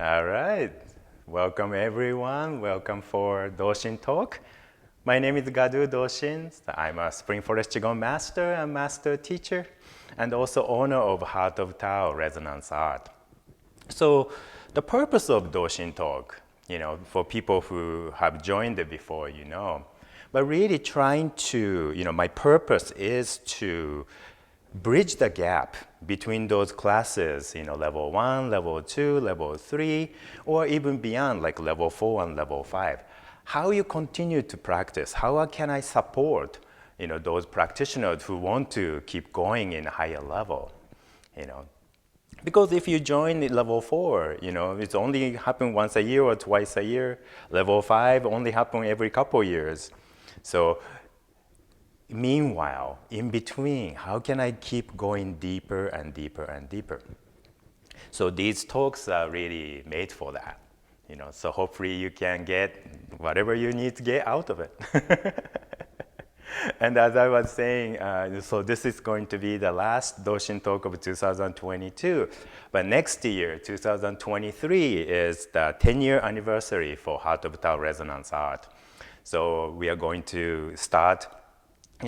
All right. Welcome, everyone. Welcome for Doushin Talk. My name is Gadu Doushin. I'm a Spring Forest Qigong master and master teacher, and also owner of Heart of Tao Resonance Art. So the purpose of Doushin Talk, for people who have joined it before, but really trying to, my purpose is to bridge the gap between those classes, level 1, level 2, level 3, or even beyond, like level 4 and level 5. How you continue to practice, how can I support, those practitioners who want to keep going in a higher level, Because if you join at level 4, it's only happen once a year or twice a year. Level 5 only happen every couple years. So meanwhile, in between, how can I keep going deeper and deeper and deeper? So these talks are really made for that. So hopefully you can get whatever you need to get out of it. And as I was saying, so this is going to be the last Doushin Talk of 2022. But next year, 2023, is the 10-year anniversary for Heart of Tao Resonance Art. So we are going to start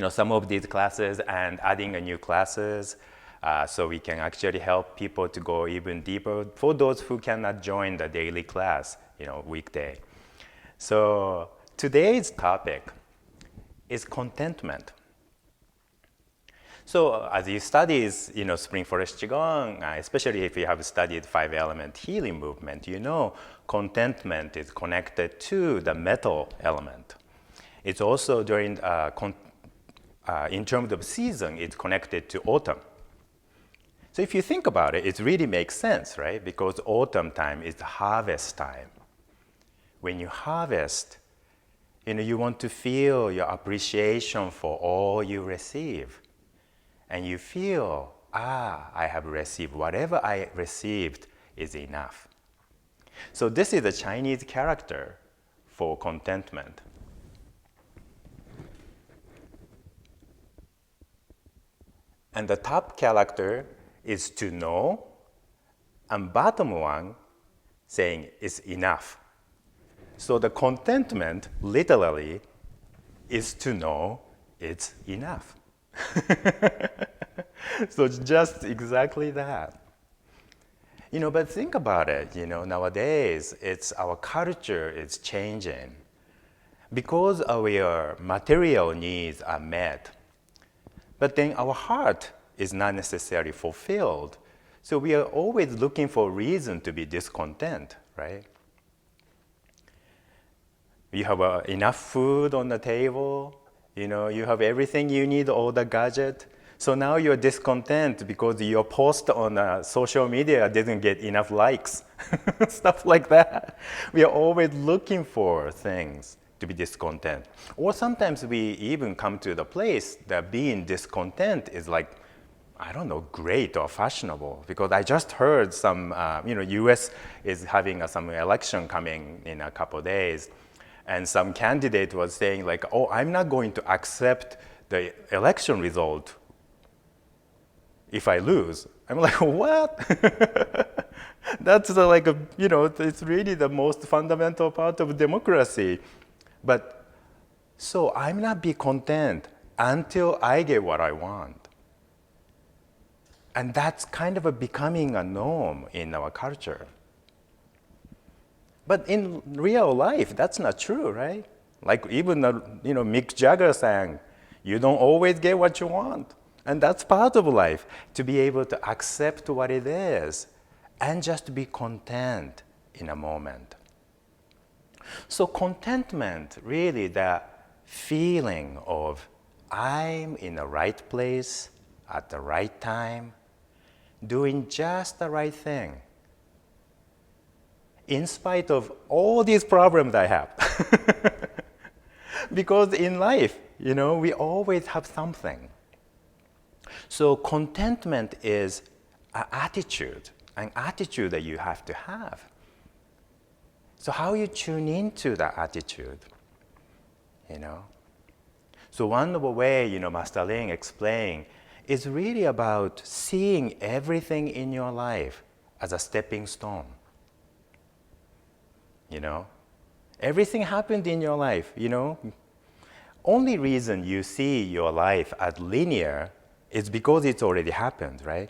some of these classes and adding new classes so we can actually help people to go even deeper for those who cannot join the daily class, weekday. So today's topic is contentment. So as you study, Spring Forest Qigong, especially if you have studied 5-element healing movement, contentment is connected to the metal element. It's also during in terms of season, it's connected to autumn. So if you think about it, it really makes sense, right? Because autumn time is the harvest time. When you harvest, you want to feel your appreciation for all you receive. And you feel, I have received, whatever I received is enough. So this is a Chinese character for contentment. And the top character is to know, and bottom one saying it's enough. So the contentment literally is to know it's enough. So it's just exactly that. But think about it, nowadays our culture is changing. Because our material needs are met, but then our heart is not necessarily fulfilled. So we are always looking for reason to be discontent, right? You have enough food on the table, you have everything you need, all the gadget. So now you're discontent because your post on social media didn't get enough likes, stuff like that. We are always looking for things to be discontent. Or sometimes we even come to the place that being discontent is like, great or fashionable. Because I just heard some, US is having some election coming in a couple of days. And some candidate was saying like, I'm not going to accept the election result if I lose. I'm like, what? That's it's really the most fundamental part of democracy. But so I'm not be content until I get what I want. And that's kind of becoming a norm in our culture. But in real life, that's not true, right? Like even Mick Jagger sang, you don't always get what you want. And that's part of life, to be able to accept what it is and just be content in a moment. So contentment, really the feeling of I'm in the right place at the right time, doing just the right thing, in spite of all these problems I have. Because in life, we always have something. So contentment is an attitude that you have to have. So how you tune into that attitude, So one of the way, Master Ling explained, is really about seeing everything in your life as a stepping stone. you know. Everything happened in your life, you know. Only reason you see your life as linear is because it's already happened, right?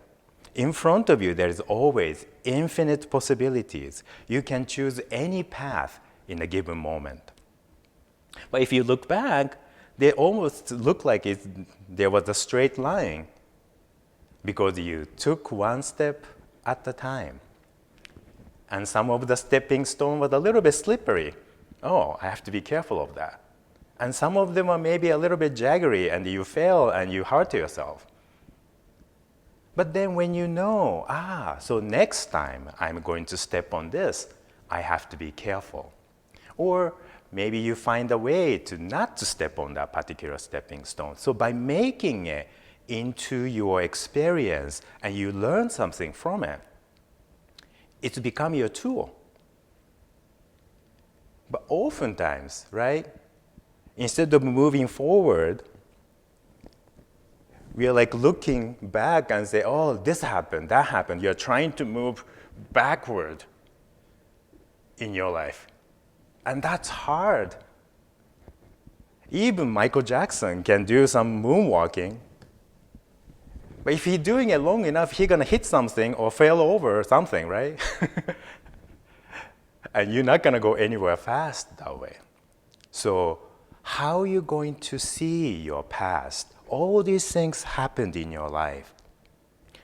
In front of you, there is always infinite possibilities. You can choose any path in a given moment. But if you look back, they almost look like there was a straight line because you took one step at a time. And some of the stepping stone was a little bit slippery. Oh, I have to be careful of that. And some of them are maybe a little bit jaggery and you fail and you hurt yourself. But then when you know, so next time I'm going to step on this, I have to be careful. Or maybe you find a way to not to step on that particular stepping stone. So by making it into your experience and you learn something from it, it's become your tool. But oftentimes, right, instead of moving forward, we are like looking back and say, oh, this happened, that happened. You're trying to move backward in your life. And that's hard. Even Michael Jackson can do some moonwalking. But if he's doing it long enough, he's going to hit something or fail over something, right? And you're not going to go anywhere fast that way. So how are you going to see your past? All these things happened in your life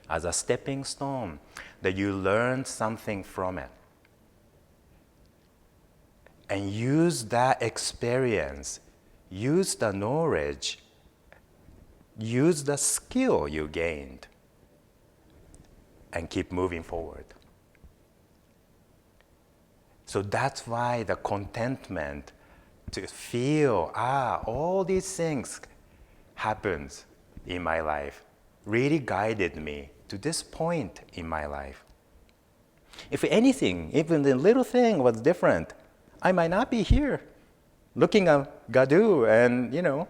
as a stepping stone that you learned something from it. And use that experience, use the knowledge, use the skill you gained, and keep moving forward. So that's why the contentment to feel, all these things happened in my life really guided me to this point in my life. If anything, even the little thing was different, I might not be here looking at Gadu and,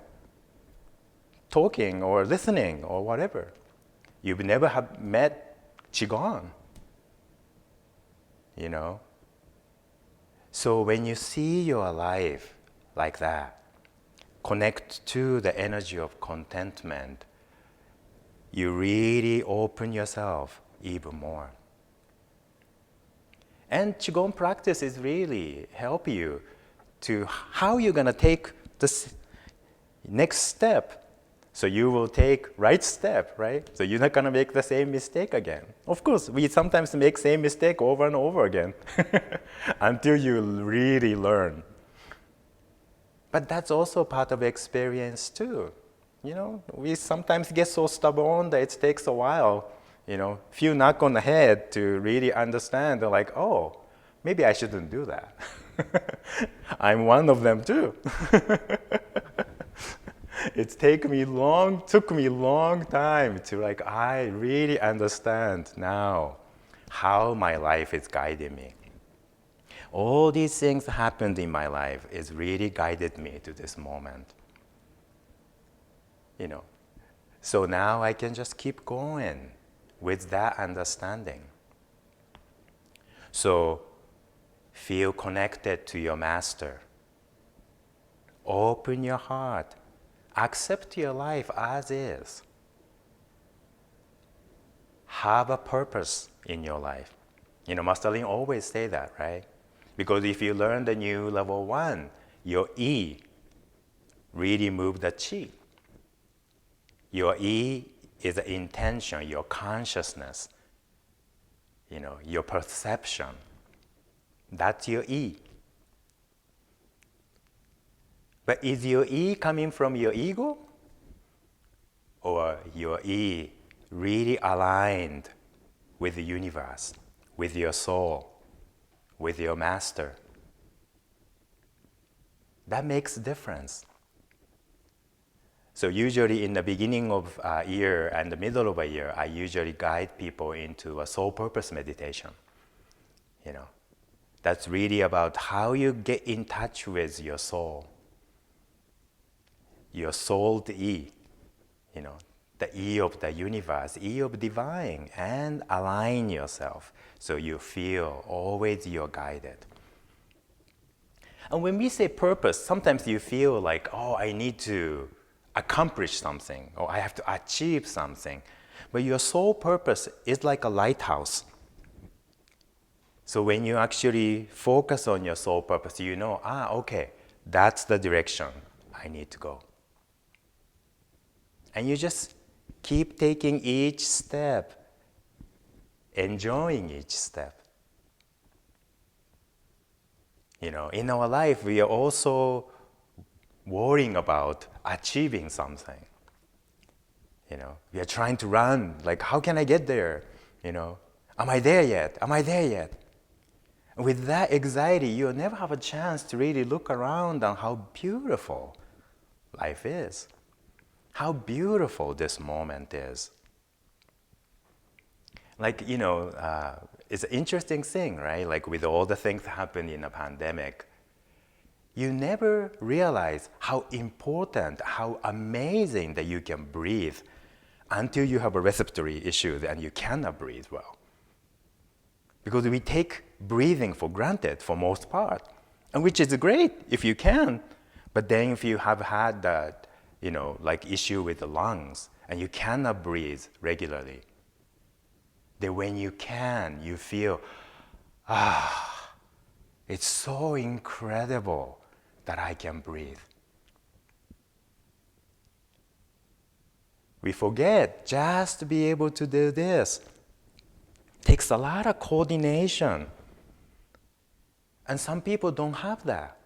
talking or listening or whatever. You've never have met Qigong, So when you see your life like that, connect to the energy of contentment, you really open yourself even more. And Qigong practice is really help you to how you're going to take this next step. So you will take right step, right? So you're not going to make the same mistake again. Of course, we sometimes make same mistake over and over again until you really learn. But that's also part of experience too. We sometimes get so stubborn that it takes a while, few knock on the head to really understand. They're like, oh, maybe I shouldn't do that. I'm one of them too. It took me long time to I really understand now how my life is guiding me. All these things happened in my life is really guided me to this moment. So now I can just keep going with that understanding. So feel connected to your master. Open your heart. Accept your life as is. Have a purpose in your life. Master Lin always say that, right? Because if you learn the new level 1, your E really move the Qi. Your E is the intention, your consciousness, your perception. That's your E. But is your E coming from your ego? Or your E really aligned with the universe, with your soul, with your master? That makes a difference. So usually in the beginning of a year and the middle of a year, I usually guide people into a soul purpose meditation. That's really about how you get in touch with your soul. Your soul, the E, the E of the universe, E of divine, and align yourself so you feel always you're guided. And when we say purpose, sometimes you feel like, oh, I need to accomplish something, or I have to achieve something. But your soul purpose is like a lighthouse. So when you actually focus on your soul purpose, you know, okay, that's the direction I need to go. And you just keep taking each step, enjoying each step. You know, in our life, we are also worrying about achieving something. You know, we are trying to run, like, how can I get there? You know, am I there yet? Am I there yet? And with that anxiety, you'll never have a chance to really look around on how beautiful life is, how beautiful this moment is. Like, you know, it's an interesting thing, right? Like with all the things that happened in a pandemic, you never realize how important, how amazing that you can breathe until you have a respiratory issue and you cannot breathe well. Because we take breathing for granted for most part, and which is great if you can. But then if you have had that, you know, like issue with the lungs and you cannot breathe regularly, then when you can, you feel, it's so incredible that I can breathe. We forget just to be able to do this takes a lot of coordination. And some people don't have that.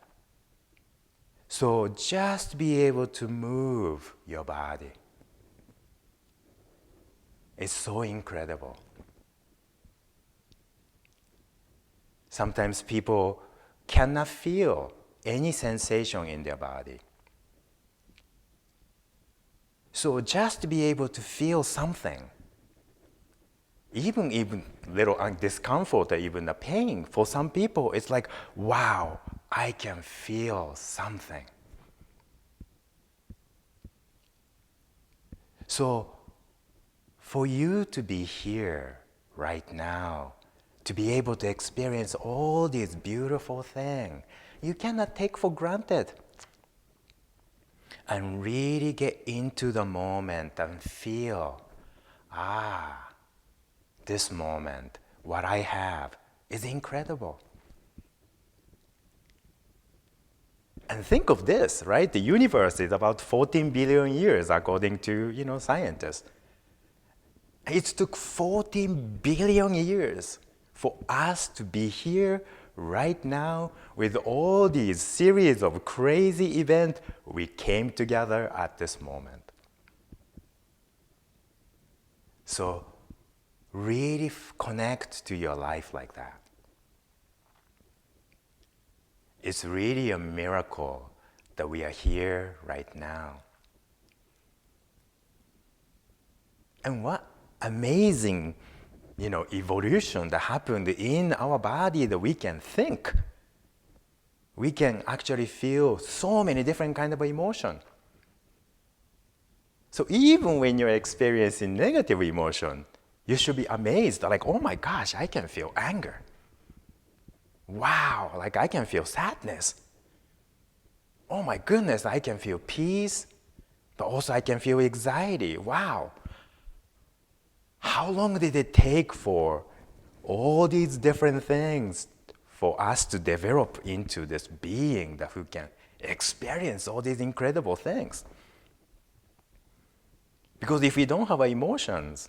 So just be able to move your body. It's so incredible. Sometimes people cannot feel any sensation in their body. So just to be able to feel something, even little discomfort or even the pain, for some people it's like, wow, I can feel something. So for you to be here right now, to be able to experience all these beautiful things, you cannot take for granted. And really get into the moment and feel, this moment, what I have, is incredible. And think of this, right? The universe is about 14 billion years, according to, you know, scientists. It took 14 billion years for us to be here right now with all these series of crazy events. We came together at this moment. So really connect to your life like that. It's really a miracle that we are here right now. And what amazing, you know, evolution that happened in our body that we can think. We can actually feel so many different kinds of emotion. So even when you're experiencing negative emotion, you should be amazed, like, oh my gosh, I can feel anger. Wow, like I can feel sadness. Oh my goodness, I can feel peace, but also I can feel anxiety. Wow. How long did it take for all these different things for us to develop into this being that who can experience all these incredible things? Because if we don't have emotions,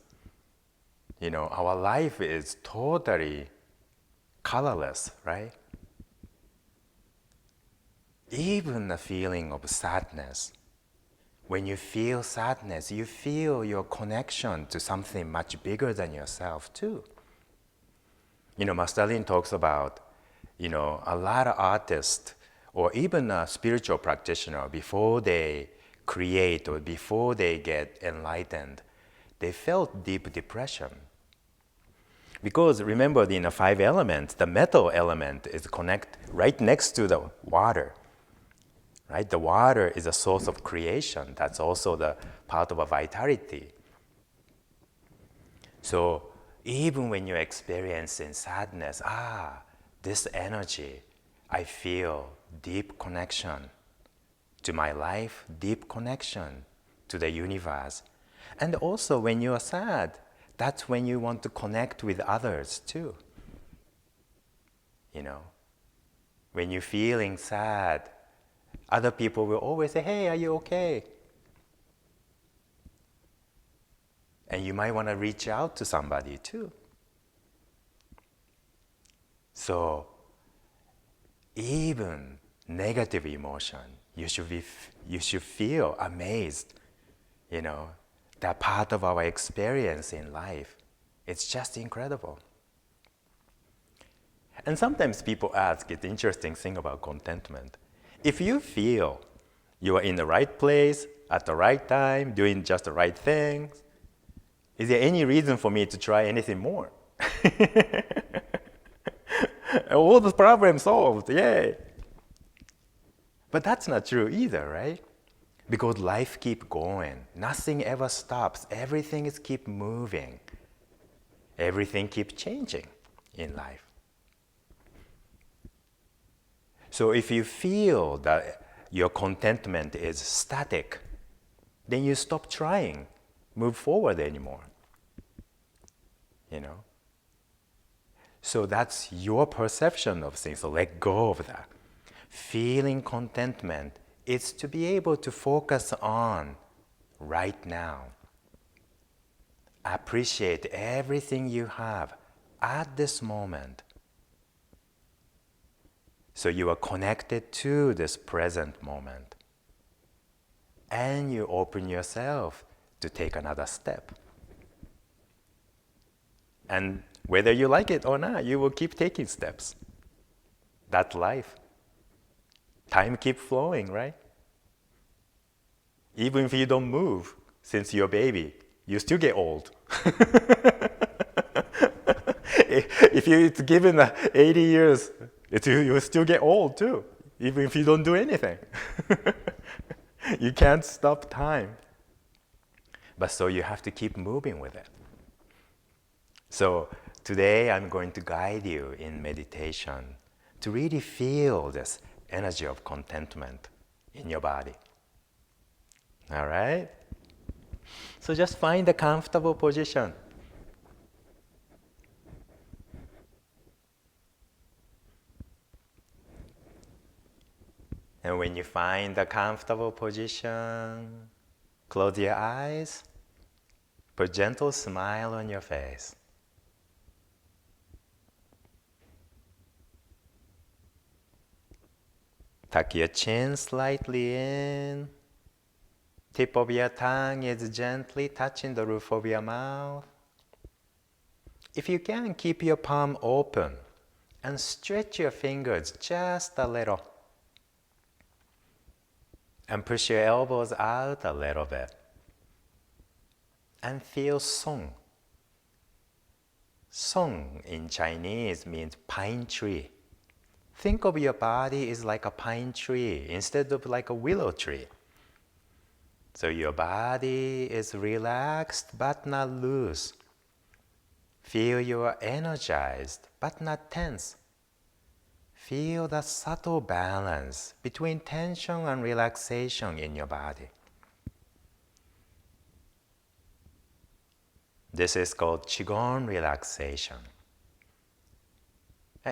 you know, our life is totally colorless, right? Even the feeling of sadness. When you feel sadness, you feel your connection to something much bigger than yourself too. You know, Master Lin talks about, you know, a lot of artists or even a spiritual practitioner, before they create or before they get enlightened, they felt deep depression. Because remember, in the 5 elements, the metal element is connect right next to the water. Right? The water is a source of creation. That's also the part of a vitality. So even when you're experiencing sadness, this energy, I feel deep connection to my life, deep connection to the universe. And also when you are sad, that's when you want to connect with others too. When you're feeling sad, other people will always say, hey, are you okay? And you might want to reach out to somebody too. So even negative emotion, you should feel amazed. That part of our experience in life. It's just incredible. And sometimes people ask, it's interesting thing about contentment. If you feel you are in the right place at the right time, doing just the right things, is there any reason for me to try anything more? All the problems solved, yay! But that's not true either, right? Because life keeps going. Nothing ever stops. Everything is keep moving. Everything keeps changing in life. So if you feel that your contentment is static, then you stop trying, move forward anymore. So that's your perception of things, so let go of that. Feeling contentment is to be able to focus on right now. Appreciate everything you have at this moment. So you are connected to this present moment. And you open yourself to take another step. And whether you like it or not, you will keep taking steps. That's life. Time keeps flowing, right? Even if you don't move since you're a baby, you still get old. If it's given 80 years, you still get old too, even if you don't do anything. You can't stop time. But so you have to keep moving with it. So today I'm going to guide you in meditation to really feel this energy of contentment in your body. All right? So just find a comfortable position. And when you find a comfortable position, close your eyes, put a gentle smile on your face. Tuck your chin slightly in. Tip of your tongue is gently touching the roof of your mouth. If you can, keep your palm open and stretch your fingers just a little. And push your elbows out a little bit. And feel song. Song in Chinese means pine tree. Think of your body as like a pine tree instead of like a willow tree. So your body is relaxed but not loose. Feel you are energized but not tense. Feel the subtle balance between tension and relaxation in your body. This is called Qigong relaxation.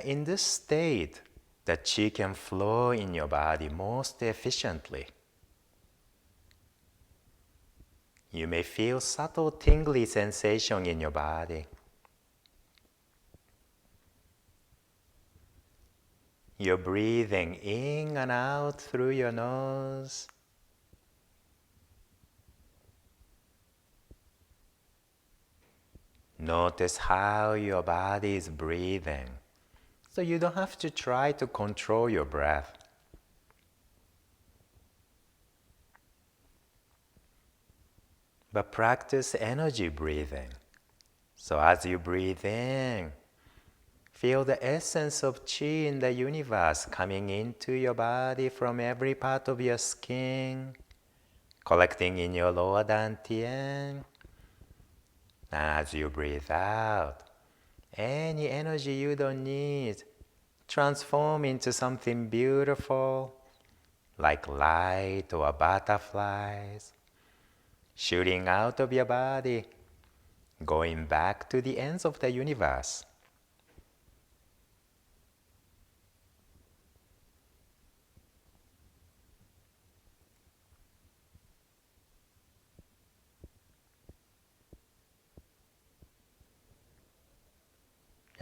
In this state, the Qi can flow in your body most efficiently. You may feel subtle tingly sensation in your body. You're breathing in and out through your nose. Notice how your body is breathing. So you don't have to try to control your breath. But practice energy breathing. So as you breathe in, feel the essence of Qi in the universe coming into your body from every part of your skin, collecting in your lower dantian. As you breathe out, any energy you don't need, transform into something beautiful, like light or butterflies, shooting out of your body, going back to the ends of the universe.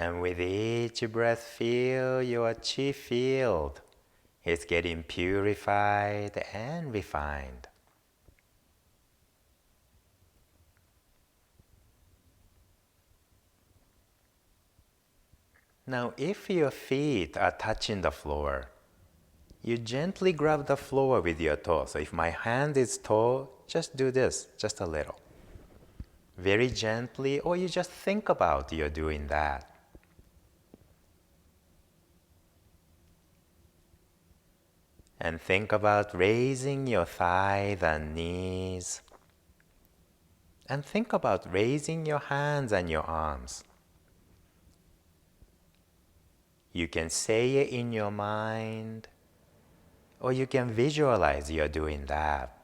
And with each breath, feel your chi field is getting purified and refined. Now, if your feet are touching the floor, you gently grab the floor with your toe. So if my hand is toe, just do this, just a little. Very gently, or you just think about you're doing that. And think about raising your thighs and knees. And think about raising your hands and your arms. You can say it in your mind, or you can visualize you're doing that.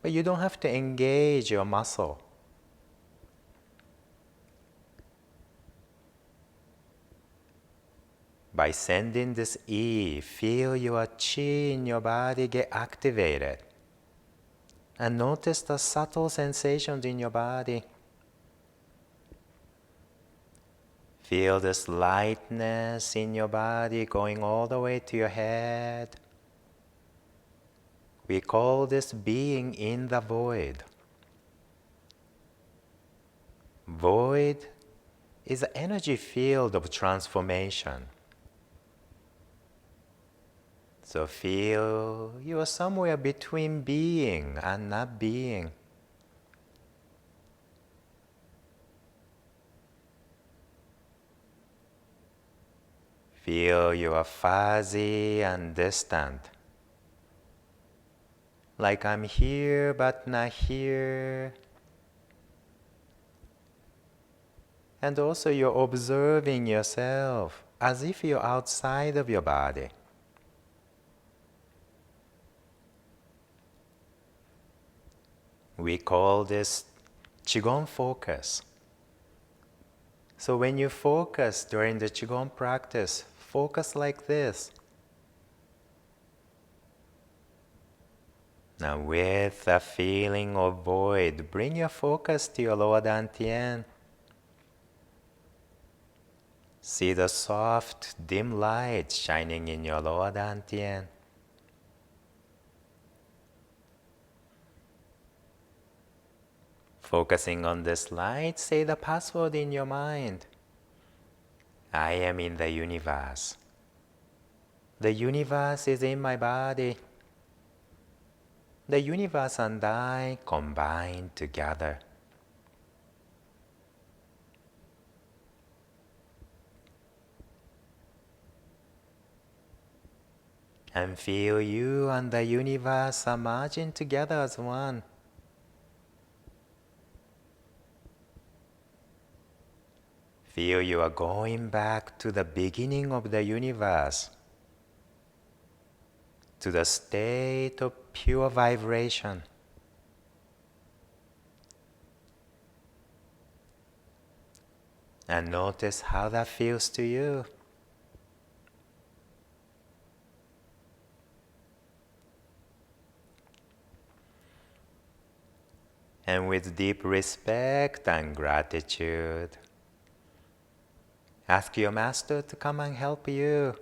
But you don't have to engage your muscle. By sending this E, feel your chi in your body get activated. And notice the subtle sensations in your body. Feel this lightness in your body going all the way to your head. We call this being in the void. Void is an energy field of transformation. So feel you are somewhere between being and not being. Feel you are fuzzy and distant. Like I'm here but not here. And also you're observing yourself as if you're outside of your body. We call this Qigong focus. So when you focus during the Qigong practice, focus like this. Now with the feeling of void, bring your focus to your lower dantian. See the soft, dim light shining in your lower dantian. Focusing on this light, say the password in your mind. I am in the universe. The universe is in my body. The universe and I combine together. And feel you and the universe are merging together as one. Feel you are going back to the beginning of the universe, to the state of pure vibration. And notice how that feels to you. And with deep respect and gratitude, ask your master to come and help you.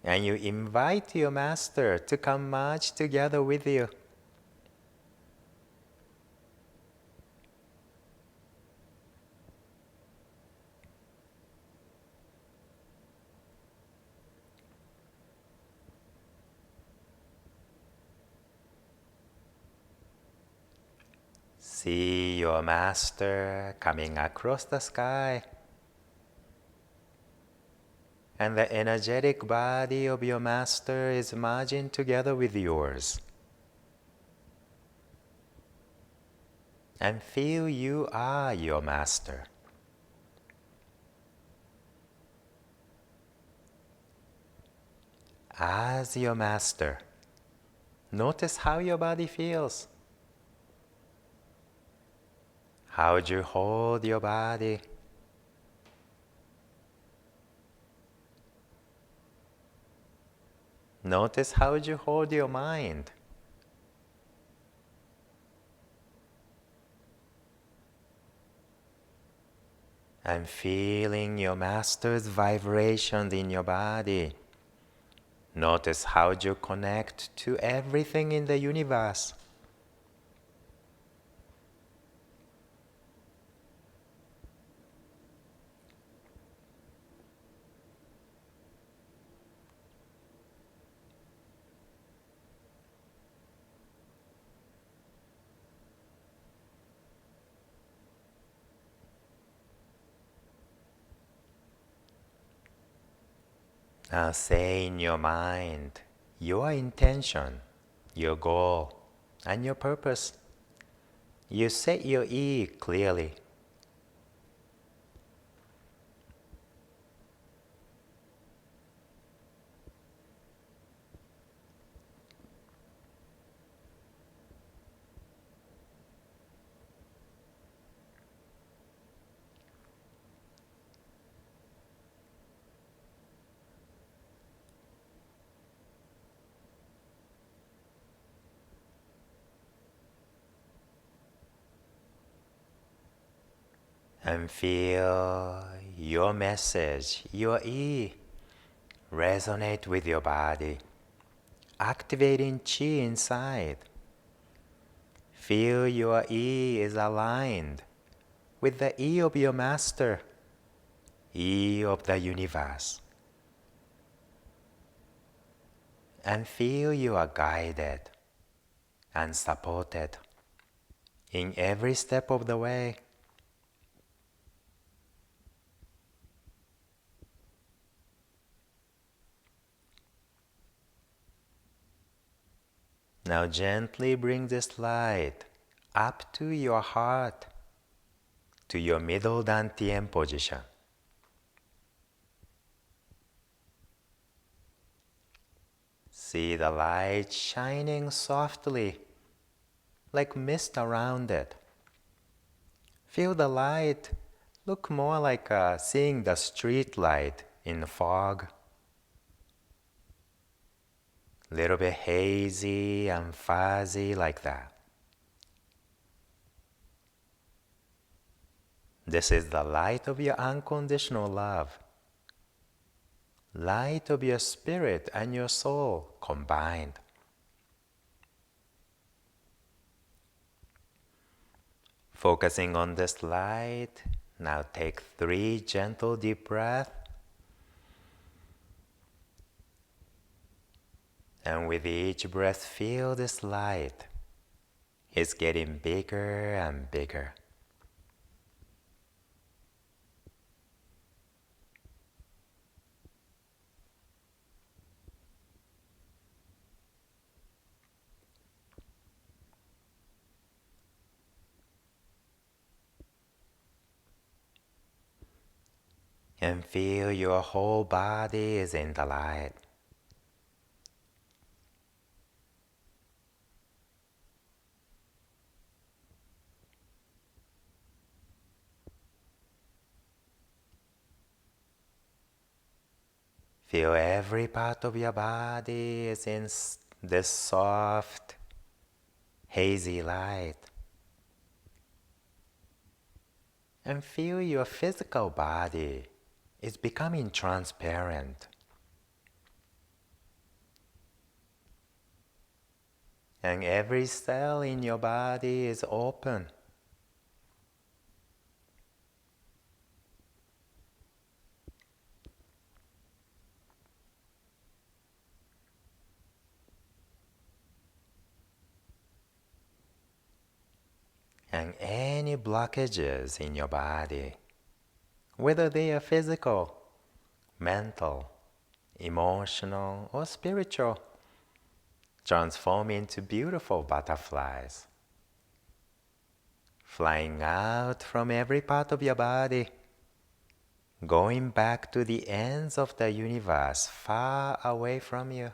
And you invite your master to come merge together with you. See your master coming across the sky. And the energetic body of your master is merging together with yours. And feel you are your master. as your master. Notice how your body feels. How would you hold your body? Notice how would you hold your mind. And feeling your master's vibrations in your body. Notice how you connect to everything in the universe. Now say in your mind your intention, your goal, and your purpose. You set your E clearly. And feel your message, your E, resonate with your body, activating Qi inside. Feel your E is aligned with the E of your master, E of the universe. And feel you are guided and supported in every step of the way. Now gently bring this light up to your heart, to your middle dantian position. See the light shining softly, like mist around it. Feel the light look more like seeing the street light in fog. Little bit hazy and fuzzy like that. This is the light of your unconditional love. Light of your spirit and your soul combined. Focusing on this light, now take 3 gentle deep breaths. And with each breath, feel this light. It's getting bigger and bigger. And feel your whole body is in the light. Feel every part of your body is in this soft, hazy light. And feel your physical body is becoming transparent. And every cell in your body is open. And any blockages in your body, whether they are physical, mental, emotional, or spiritual, transform into beautiful butterflies, flying out from every part of your body, going back to the ends of the universe far away from you.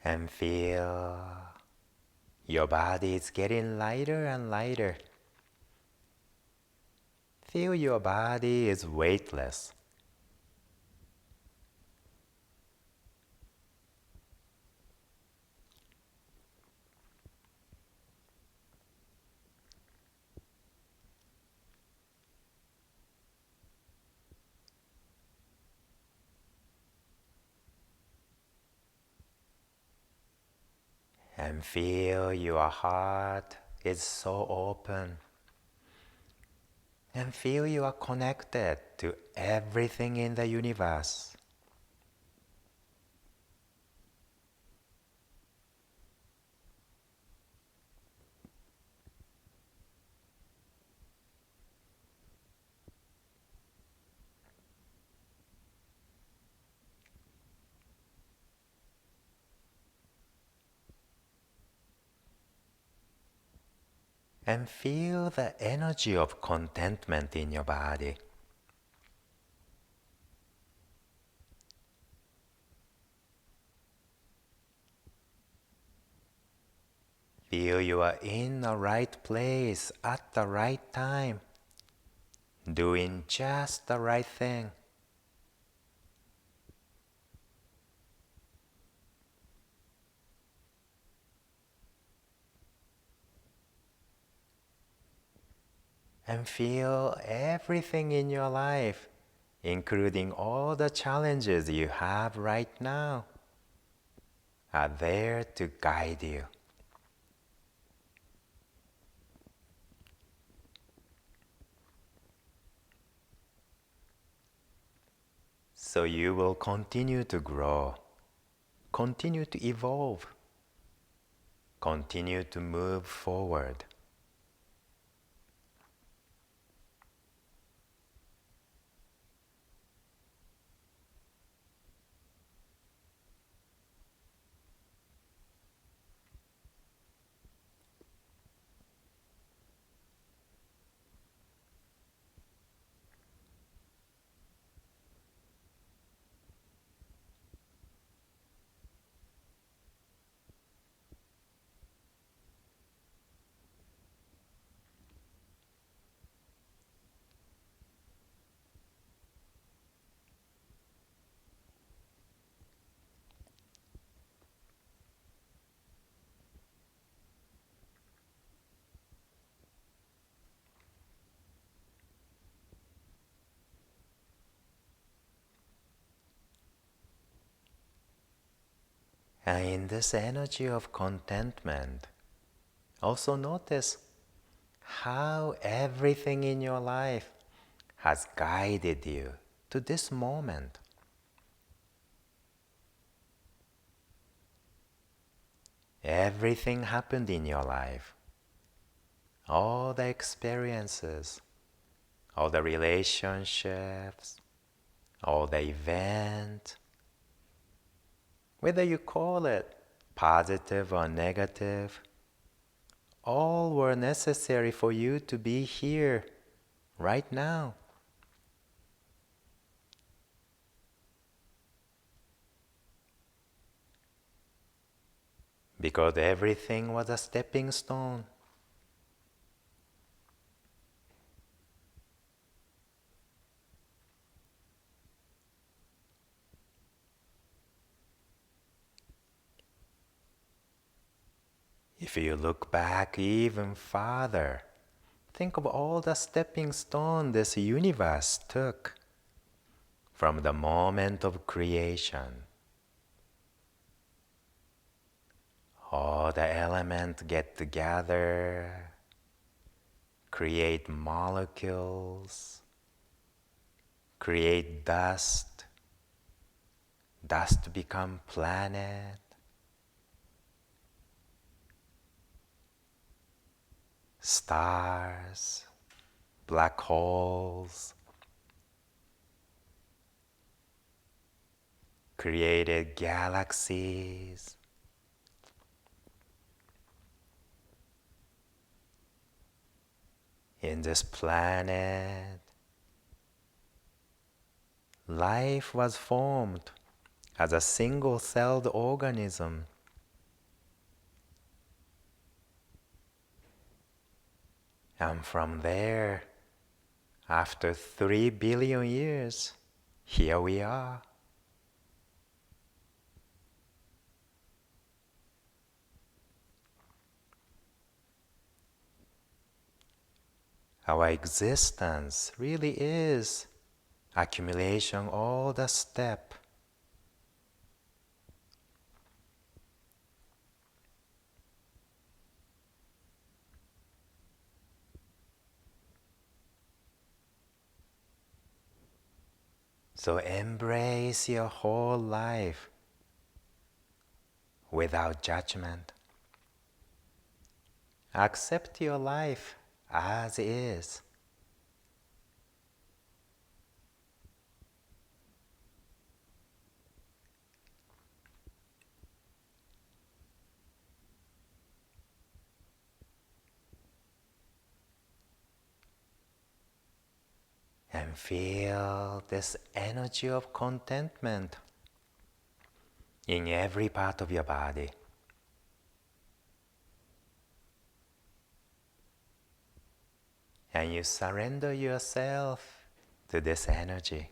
And feel your body is getting lighter and lighter. Feel your body is weightless. And feel your heart is so open. And feel you are connected to everything in the universe. And feel the energy of contentment in your body. Feel you are in the right place at the right time, doing just the right thing. And feel everything in your life, including all the challenges you have right now, are there to guide you. So you will continue to grow, continue to evolve, continue to move forward. And in this energy of contentment, also notice how everything in your life has guided you to this moment. Everything happened in your life. All the experiences, all the relationships, all the events, whether you call it positive or negative, all were necessary for you to be here right now. Because everything was a stepping stone. If you look back even farther, think of all the stepping stones this universe took from the moment of creation. All the elements get together, create molecules, create dust, dust become planet, stars, black holes, created galaxies, in this planet, life was formed as a single-celled organism. And from there, after 3 billion years, here we are. Our existence really is accumulation all the step. So embrace your whole life without judgment. Accept your life as is. And feel this energy of contentment in every part of your body. And you surrender yourself to this energy.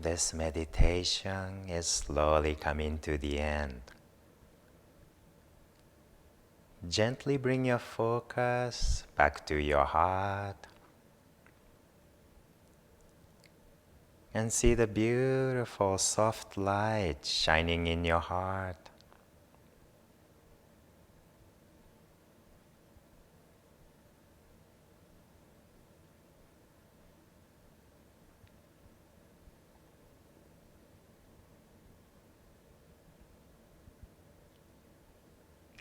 This meditation is slowly coming to the end. Gently bring your focus back to your heart and see the beautiful soft light shining in your heart.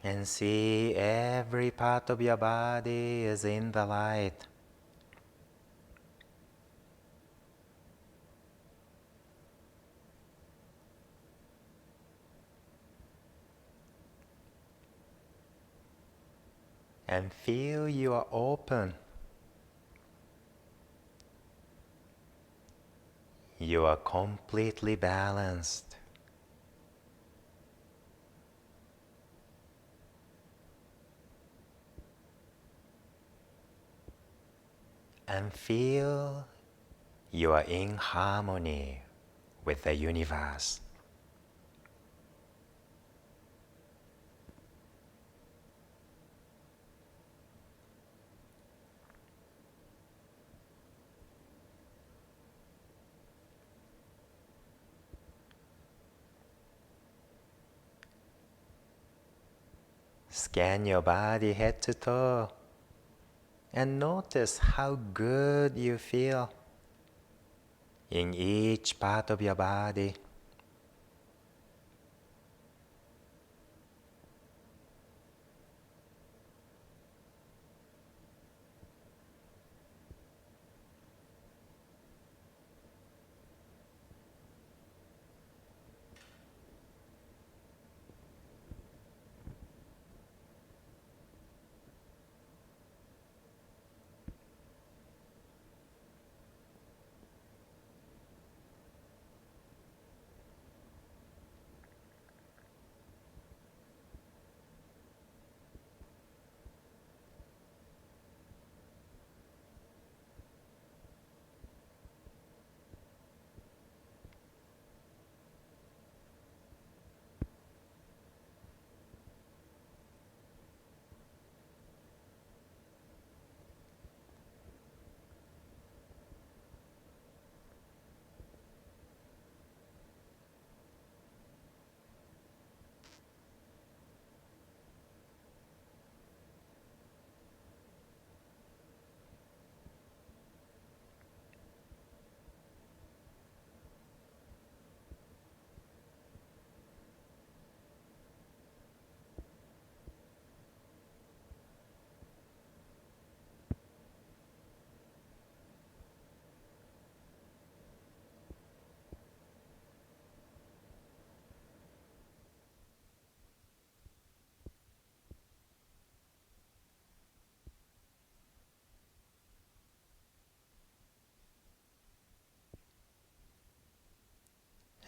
And see every part of your body is in the light. And feel you are open. You are completely balanced. And feel you are in harmony with the universe. Scan your body head to toe and notice how good you feel in each part of your body.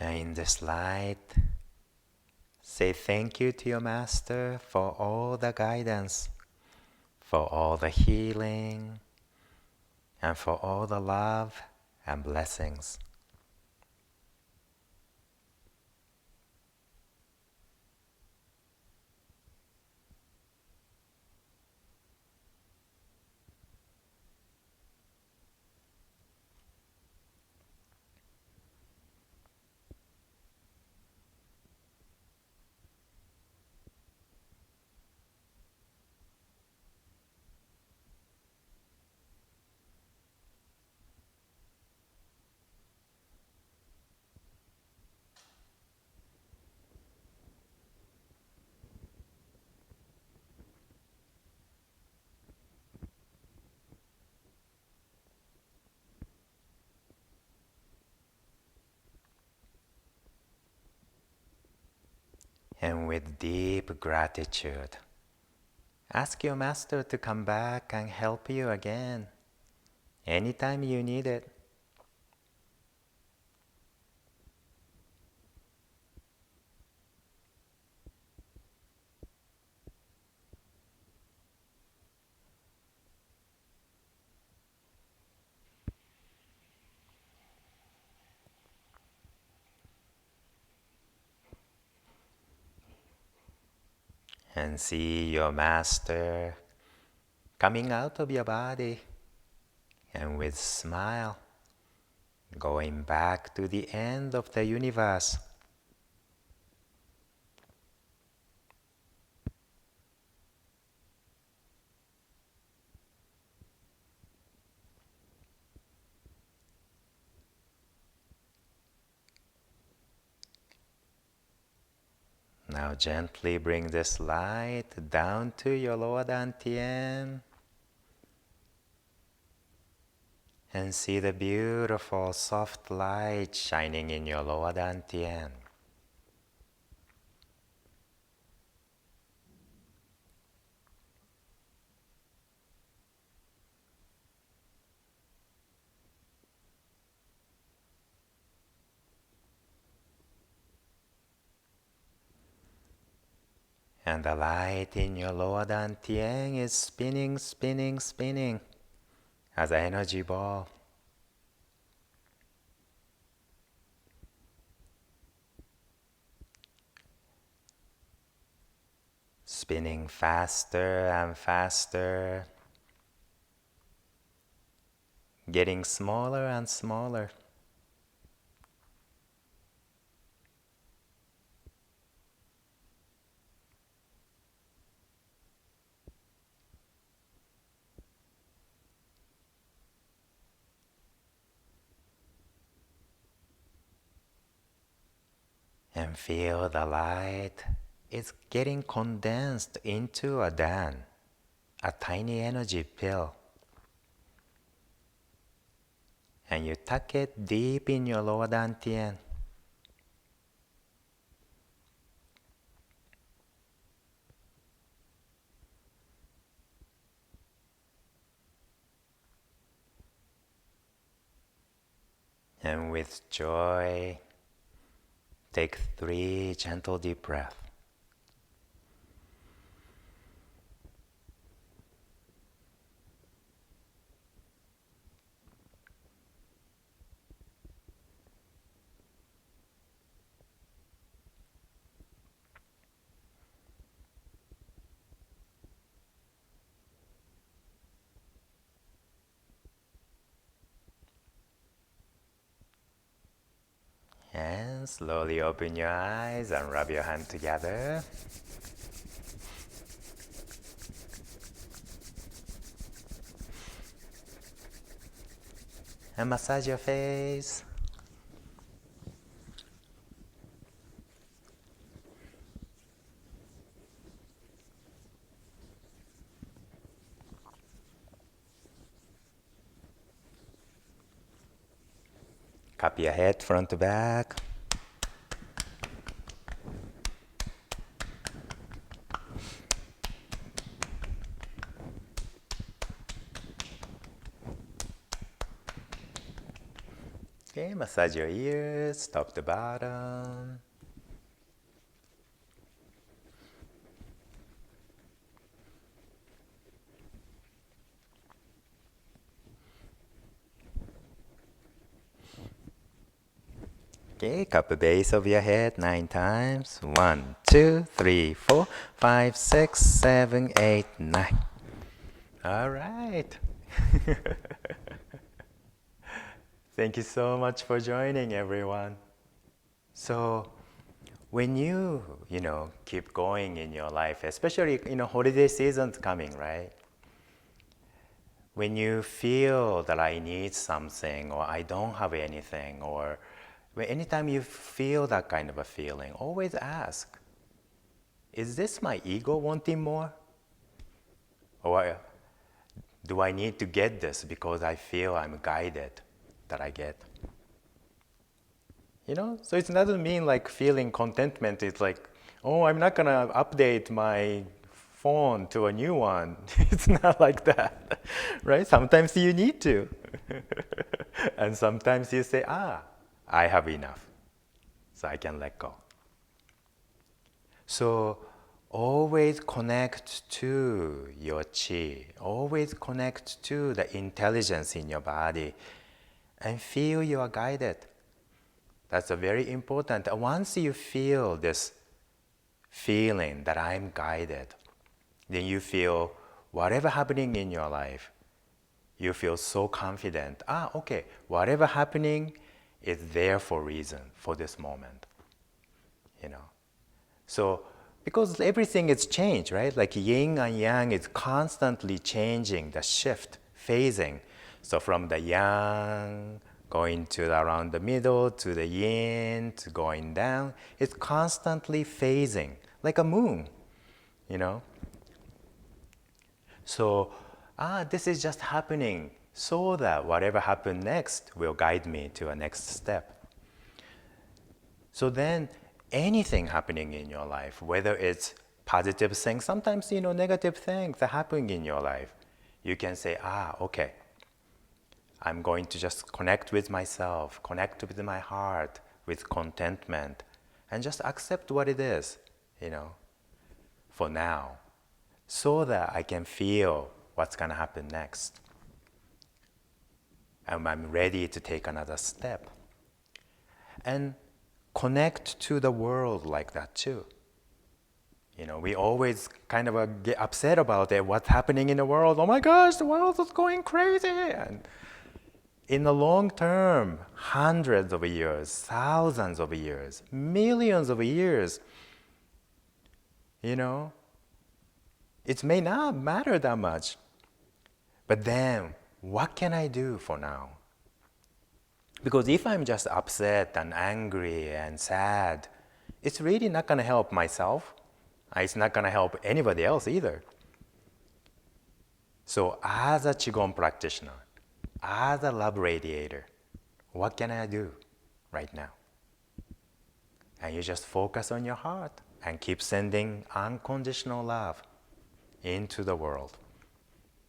And in this light, say thank you to your master for all the guidance, for all the healing, and for all the love and blessings. And with deep gratitude, ask your master to come back and help you again, anytime you need it. And see your master coming out of your body and with smile going back to the end of the universe. Now gently bring this light down to your lower dantian and see the beautiful soft light shining in your lower dantian. And the light in your lower dantian is spinning, spinning, spinning as an energy ball. Spinning faster and faster, getting smaller and smaller. And feel the light is getting condensed into a dan, a tiny energy pill. And you tuck it deep in your lower dantian. And with joy, take 3 gentle deep breaths. And slowly open your eyes and rub your hands together. And massage your face. Cup your head front to back. Okay, massage your ears, top to bottom. Okay, cup the base of your head 9 times. 1, 2, 3, 4, 5, 6, 7, 8, 9. All right. Thank you so much for joining, everyone. So, when you keep going in your life, especially, holiday season's coming, right? When you feel that I need something or I don't have anything, or anytime you feel that kind of a feeling, always ask, is this my ego wanting more? Or do I need to get this because I feel I'm guided that I get? So it doesn't mean like feeling contentment is like, oh, I'm not gonna update my phone to a new one. It's not like that, right? Sometimes you need to. And sometimes you say, I have enough, so I can let go. So always connect to your chi, always connect to the intelligence in your body, and feel you are guided. That's a very important. Once you feel this feeling that I'm guided, then you feel whatever happening in your life, you feel so confident. Okay, whatever happening is there for a reason, for this moment, you know. So, because everything is changed, right? Like yin and yang is constantly changing, the shift, phasing. So from the yang going to around the middle to the yin to going down, it's constantly phasing, like a moon, you know. So, this is just happening so that whatever happens next will guide me to a next step. So then anything happening in your life, whether it's positive things, sometimes negative things are happening in your life, you can say, okay, I'm going to just connect with myself, connect with my heart, with contentment, and just accept what it is, for now, so that I can feel what's going to happen next. And I'm ready to take another step. And connect to the world like that too. We always kind of get upset about it, what's happening in the world. Oh my gosh, the world is going crazy. And in the long term, hundreds of years, thousands of years, millions of years, it may not matter that much. But then, what can I do for now? Because if I'm just upset and angry and sad, it's really not going to help myself. It's not going to help anybody else either. So as a Qigong practitioner, as a love radiator, what can I do right now? And you just focus on your heart and keep sending unconditional love into the world.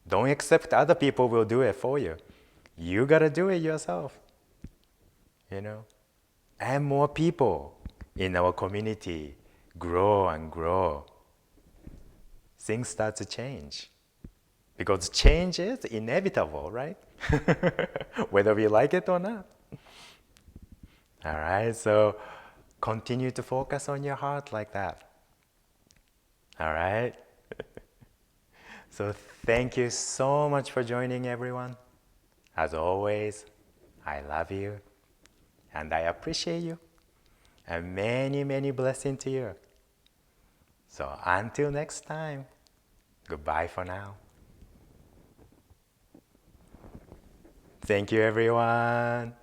Don't accept other people will do it for you. You gotta do it yourself. And more people in our community grow and grow. Things start to change. Because change is inevitable, right? Whether we like it or not. All right, so continue to focus on your heart like that. All right? So thank you so much for joining, everyone. As always, I love you and I appreciate you. And many, many blessings to you. So until next time, goodbye for now. Thank you, everyone.